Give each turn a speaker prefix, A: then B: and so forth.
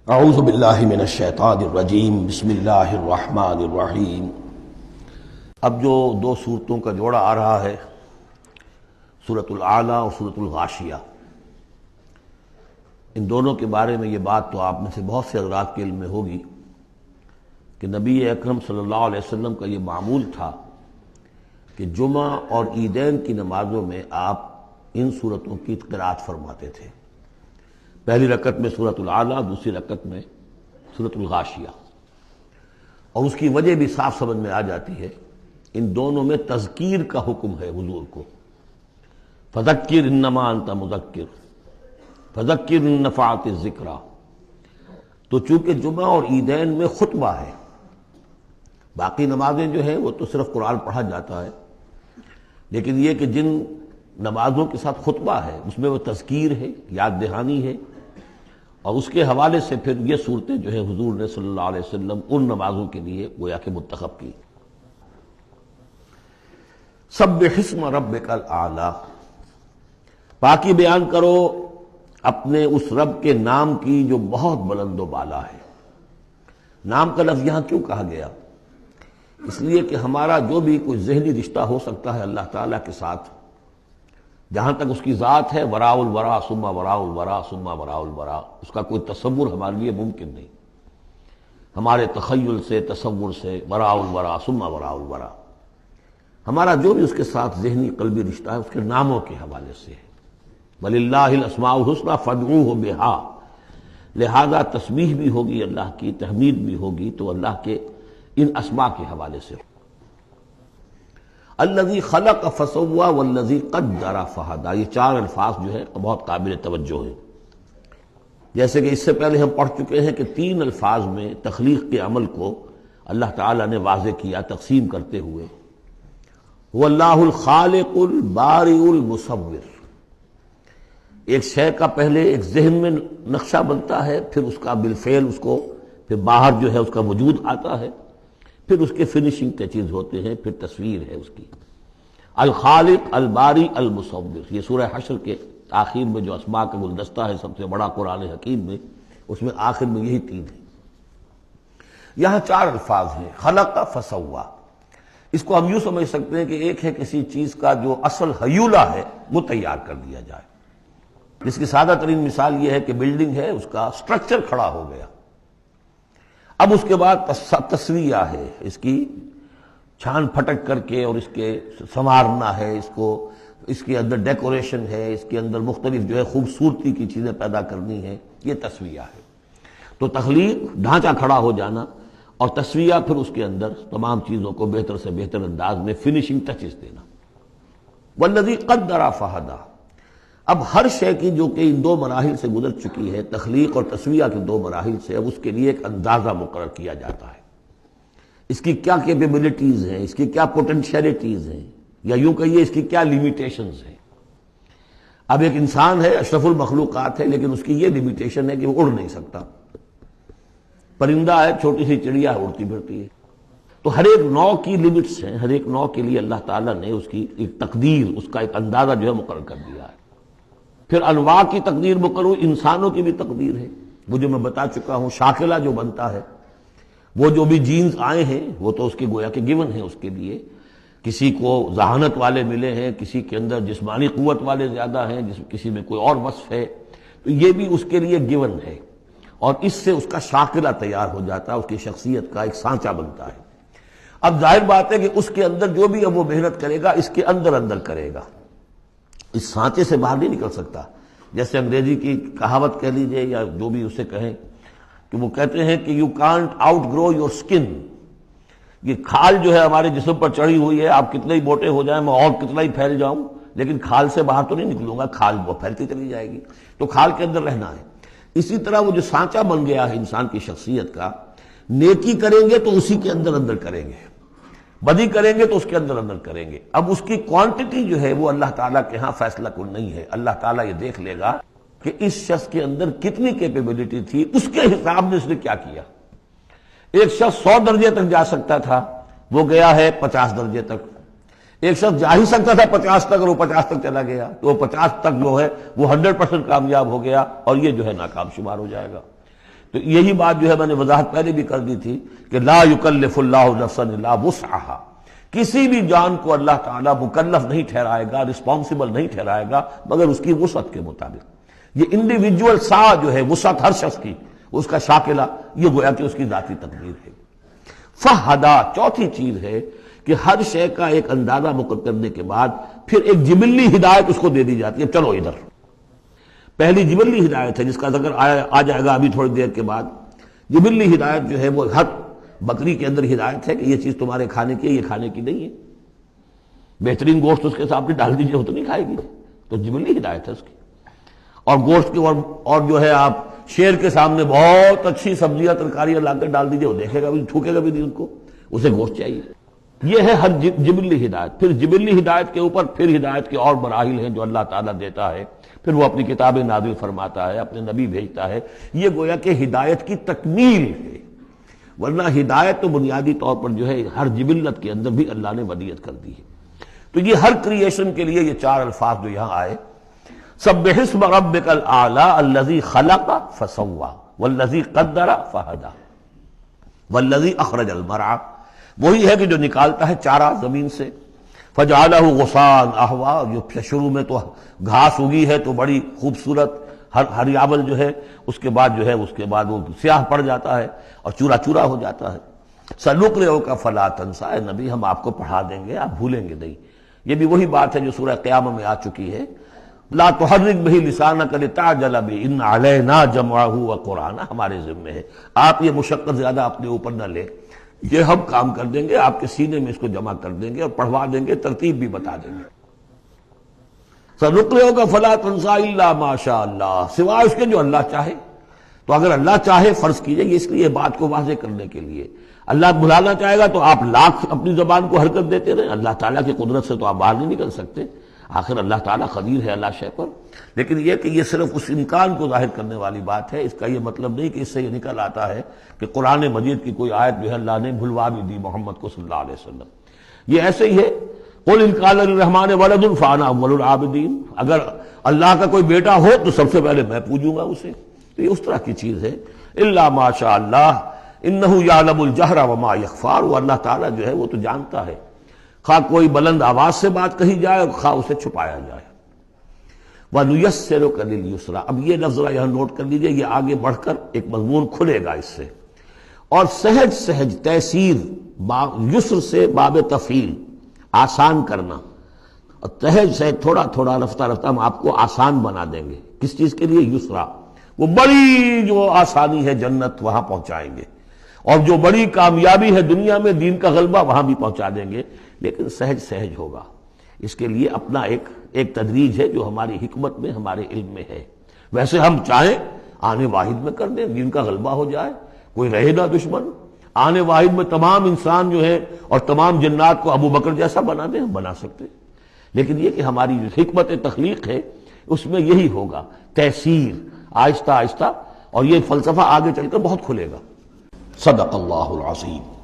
A: اعوذ باللہ من الشیطان الرجیم بسم اللہ الرحمن الرحیم۔ اب جو دو صورتوں کا جوڑا آ رہا ہے، سورۃ الاعلی اور سورۃ الغاشیہ، ان دونوں کے بارے میں یہ بات تو آپ میں سے بہت سے حضرات کے علم میں ہوگی کہ نبی اکرم صلی اللہ علیہ وسلم کا یہ معمول تھا کہ جمعہ اور عیدین کی نمازوں میں آپ ان صورتوں کی قرأت فرماتے تھے، پہلی رکعت میں سورۃ الاعلی، دوسری رکعت میں سورۃ الغاشیہ۔ اور اس کی وجہ بھی صاف سمجھ میں آ جاتی ہے، ان دونوں میں تذکیر کا حکم ہے حضور کو، فذکر انما انت مذکر فذکر ان نفعت الذکریٰ۔ تو چونکہ جمعہ اور عیدین میں خطبہ ہے، باقی نمازیں جو ہیں وہ تو صرف قرآن پڑھا جاتا ہے، لیکن یہ کہ جن نمازوں کے ساتھ خطبہ ہے اس میں وہ تذکیر ہے، یاد دہانی ہے، اور اس کے حوالے سے پھر یہ صورتیں جو ہے حضور نے صلی اللہ علیہ وسلم ان نمازوں کے لیے گویا کہ منتخب کی۔ سبح اسم ربک الاعلی، پاکی بیان کرو اپنے اس رب کے نام کی جو بہت بلند و بالا ہے۔ نام کا لفظ یہاں کیوں کہا گیا؟ اس لیے کہ ہمارا جو بھی کوئی ذہنی رشتہ ہو سکتا ہے اللہ تعالیٰ کے ساتھ، جہاں تک اس کی ذات ہے، وراء الورا ثم وراء الورا ثم وراء الورا، اس کا کوئی تصور ہمارے لیے ممکن نہیں، ہمارے تخیل سے، تصور سے، وراء الورا ثم وراء الورا۔ ہمارا جو بھی اس کے ساتھ ذہنی قلبی رشتہ ہے اس کے ناموں کے حوالے سے ہے۔ وَلِلَّهِ الْأَسْمَاءُ الْحُسْنَىٰ فَادْعُوهُ بِهَا، لہذا تسبیح بھی ہوگی اللہ کی، تحمید بھی ہوگی تو اللہ کے ان اسماء کے حوالے سے۔ الذی خلق فسوی والذی قدر فہدی، یہ چار الفاظ جو ہے بہت قابل توجہ ہیں۔ جیسے کہ اس سے پہلے ہم پڑھ چکے ہیں کہ تین الفاظ میں تخلیق کے عمل کو اللہ تعالیٰ نے واضح کیا تقسیم کرتے ہوئے، هو اللہ الخالق البارئ المصور۔ ایک شے کا پہلے ایک ذہن میں نقشہ بنتا ہے، پھر اس کا بالفعل اس کو پھر باہر جو ہے اس کا وجود آتا ہے، پھر اس کے فنشنگ ٹچز ہوتے ہیں، پھر تصویر ہے اس کی۔ الخالق الباری المصور، یہ سورہ حشر کے آخر میں جو اسماء کا گلدستہ ہے سب سے بڑا قرآن حکیم میں، اس میں آخر میں یہی تین ہیں۔ یہاں چار الفاظ ہیں، خلق فسوا۔ اس کو ہم یوں سمجھ سکتے ہیں کہ ایک ہے کسی چیز کا جو اصل حیولہ ہے وہ تیار کر دیا جائے۔ جس کی سادہ ترین مثال یہ ہے کہ بلڈنگ ہے، اس کا سٹرکچر کھڑا ہو گیا، اب اس کے بعد تسویہ ہے، اس کی چھان پھٹک کر کے اور اس کے سنوارنا ہے، اس کو، اس کے اندر ڈیکوریشن ہے، اس کے اندر مختلف جو ہے خوبصورتی کی چیزیں پیدا کرنی ہے، یہ تسویہ ہے۔ تو تخلیق ڈھانچہ کھڑا ہو جانا، اور تسویہ پھر اس کے اندر تمام چیزوں کو بہتر سے بہتر انداز میں فنشنگ ٹچز دینا۔ والذی قدر فہدی، اب ہر شے کی جو کہ ان دو مراحل سے گزر چکی ہے، تخلیق اور تسویہ کے دو مراحل سے، اب اس کے لیے ایک اندازہ مقرر کیا جاتا ہے، اس کی کیا کیپیبلٹیز ہیں، اس کی کیا پوٹینشیلٹیز ہیں، یا یوں کہیے اس کی کیا لیمیٹیشنز ہیں۔ اب ایک انسان ہے، اشرف المخلوقات ہے، لیکن اس کی یہ لیمیٹیشن ہے کہ وہ اڑ نہیں سکتا۔ پرندہ ہے، چھوٹی سی چڑیا ہے، اڑتی پھرتی ہے۔ تو ہر ایک نوع کی لمٹس ہیں، ہر ایک نوع کے لیے اللہ تعالیٰ نے اس کی ایک تقدیر، اس کا ایک اندازہ جو ہے مقرر کر دیا ہے۔ پھر انواع کی تقدیر مقرر، انسانوں کی بھی تقدیر ہے، وہ جو میں بتا چکا ہوں، شاکلہ جو بنتا ہے، وہ جو بھی جینز آئے ہیں وہ تو اس کے گویا کہ گیون ہیں اس کے لیے۔ کسی کو ذہانت والے ملے ہیں، کسی کے اندر جسمانی قوت والے زیادہ ہیں، کسی میں کوئی اور وصف ہے، تو یہ بھی اس کے لیے گیون ہے، اور اس سے اس کا شاکلہ تیار ہو جاتا ہے، اس کی شخصیت کا ایک سانچہ بنتا ہے۔ اب ظاہر بات ہے کہ اس کے اندر جو بھی اب وہ محنت کرے گا، اس کے اندر اندر کرے گا، اس سانچے سے باہر نہیں نکل سکتا۔ جیسے انگریزی کی کہاوت کہہ لیجئے یا جو بھی اسے کہیں، کہ وہ کہتے ہیں کہ you can't outgrow your skin, یہ کھال جو ہے ہمارے جسم پر چڑھی ہوئی ہے، آپ کتنے ہی موٹے ہو جائیں، میں اور کتنا ہی پھیل جاؤں، لیکن کھال سے باہر تو نہیں نکلوں گا، کھال وہ پھیلتی چلی جائے گی، تو کھال کے اندر رہنا ہے۔ اسی طرح وہ جو سانچہ بن گیا ہے انسان کی شخصیت کا، نیکی کریں گے تو اسی کے اندر اندر کریں گے، بدی کریں گے تو اس کے اندر اندر کریں گے۔ اب اس کی کوانٹٹی جو ہے وہ اللہ تعالیٰ کے ہاں فیصلہ کن نہیں ہے، اللہ تعالیٰ یہ دیکھ لے گا کہ اس شخص کے اندر کتنی کیپیبلٹی تھی، اس کے حساب میں اس نے کیا کیا۔ ایک شخص 100 درجے تک جا سکتا تھا، وہ گیا ہے 50 درجے تک۔ ایک شخص جا ہی سکتا تھا 50 تک، اور وہ 50 تک چلا گیا، تو وہ 50 تک جو ہے وہ 100% کامیاب ہو گیا، اور یہ جو ہے ناکام شمار ہو جائے گا۔ تو یہی بات جو ہے میں نے وضاحت پہلے بھی کر دی تھی کہ لا یکلف اللہ نفسا الا وسعها، کسی بھی جان کو اللہ تعالیٰ مکلف نہیں ٹھہرائے گا، رسپانسبل نہیں ٹھہرائے گا مگر اس کی وسعت کے مطابق۔ یہ انڈیویجول سا جو ہے وسعت ہر شخص کی، اس کا شاکلہ، یہ گویا کہ اس کی ذاتی تقدیر ہے۔ فہدا، چوتھی چیز ہے کہ ہر شے کا ایک اندازہ مقرر کرنے کے بعد پھر ایک جبلی ہدایت اس کو دے دی جاتی ہے، چلو ادھر۔ پہلی جبلی ہدایت ہے جس کا ذکر آ جائے گا ابھی تھوڑی دیر کے بعد۔ جبلی ہدایت جو ہے وہ ہر بکری کے اندر ہدایت ہے کہ یہ چیز تمہارے کھانے کی ہے، یہ کھانے کی نہیں ہے۔ بہترین گوشت اس کے سامنے ڈال دیجئے وہ تو نہیں کھائے گی، تو جبلی ہدایت ہے اس کی۔ اور گوشت کی اور جو ہے آپ شیر کے سامنے بہت اچھی سبزیاں ترکاریاں لا کر ڈال دیجئے، وہ دیکھے گا بھی، تھوکے گا بھی نہیں، ان کو اسے گوشت چاہیے۔ یہ ہے ہر جبلی ہدایت۔ پھر جبلی ہدایت کے اوپر پھر ہدایت کے اور مراحل ہیں جو اللہ تعالیٰ دیتا ہے، پھر وہ اپنی کتابیں نازل فرماتا ہے، اپنے نبی بھیجتا ہے۔ یہ گویا کہ ہدایت کی تکمیل ہے، ورنہ ہدایت تو بنیادی طور پر جو ہے ہر جبلت کے اندر بھی اللہ نے ودیت کر دی ہے۔ تو یہ ہر کریشن کے لیے یہ چار الفاظ جو یہاں آئے، سبح اسم ربک الاعلی الذی خلق فسوی والذی قدر فہدی والذی اخرج المرعی، وہی ہے کہ جو نکالتا ہے چارہ زمین سے، فجعلہ غثاء احوا، جو شروع میں تو گھاس اگی ہے تو بڑی خوبصورت ہریابل جو ہے، اس کے بعد وہ سیاہ پڑ جاتا ہے اور چورا چورا ہو جاتا ہے۔ سنقرئک فلا تنسی، اے نبی ہم آپ کو پڑھا دیں گے، آپ بھولیں گے نہیں۔ یہ بھی وہی بات ہے جو سورہ قیامہ میں آ چکی ہے، لا تحرک بہ لسانک لتعجل بہ ان علینا جمعہ وقرآنہ، ہمارے ذمہ ہے، آپ یہ مشقت زیادہ اپنے اوپر نہ لیں، یہ ہم کام کر دیں گے، آپ کے سینے میں اس کو جمع کر دیں گے اور پڑھوا دیں گے، ترتیب بھی بتا دیں گے۔ سنقرئک فلا تنسی الا ما شاء اللہ، سوائے اس کے جو اللہ چاہے۔ تو اگر اللہ چاہے، فرض کیجئے یہ اس لیے بات کو واضح کرنے کے لیے، اللہ بلانا چاہے گا تو آپ لاکھ اپنی زبان کو حرکت دیتے رہیں، اللہ تعالیٰ کی قدرت سے تو آپ باہر نہیں نکل سکتے، آخر اللہ تعالیٰ قدیر ہے اللہ شے پر۔ لیکن یہ کہ یہ صرف اس امکان کو ظاہر کرنے والی بات ہے، اس کا یہ مطلب نہیں کہ اس سے یہ نکل آتا ہے کہ قرآن مجید کی کوئی آیت جو ہے اللہ نے بھلوا بھی دی محمد کو صلی اللہ علیہ وسلم۔ یہ ایسے ہی ہے، قل ان کان للرحمن ولد فانا اول العابدین، اگر اللہ کا کوئی بیٹا ہو تو سب سے پہلے میں پوجوں گا اسے۔ تو یہ اس طرح کی چیز ہے، الا ما شاء اللہ انہ یعلم الجہر وما یخفی، وہ اللہ تعالیٰ جو ہے وہ تو جانتا ہے، خواہ کوئی بلند آواز سے بات کہی جائے اور خواہ اسے چھپایا جائے۔ وَنُيَسِّرُكَ لِلْيُسْرَىٰ، اب یہ لفظ ذرا یہاں نوٹ کر لیجئے، یہ آگے بڑھ کر ایک مضمون کھلے گا اس سے۔ اور سہج سہج تیسیر، یسر سے باب تفعیل، آسان کرنا، اور سہج سہج تھوڑا تھوڑا رفتہ رفتہ ہم آپ کو آسان بنا دیں گے۔ کس چیز کے لیے؟ یسرا، وہ بڑی جو آسانی ہے جنت وہاں پہنچائیں گے، اور جو بڑی کامیابی ہے دنیا میں دین کا غلبہ وہاں بھی پہنچا دیں گے، لیکن سہج سہج ہوگا۔ اس کے لیے اپنا ایک تدریج ہے جو ہماری حکمت میں، ہمارے علم میں ہے۔ ویسے ہم چاہیں آنے واحد میں کر دیں، دین کا غلبہ ہو جائے، کوئی رہے نہ دشمن، آنے واحد میں تمام انسان جو ہے اور تمام جنات کو ابو بکر جیسا بنا دیں، ہم بنا سکتے ہیں۔ لیکن یہ کہ ہماری جو حکمت تخلیق ہے اس میں یہی ہوگا، تیسیر، آہستہ آہستہ، اور یہ فلسفہ آگے چل کر بہت کھلے گا۔ صدق اللہ العظیم۔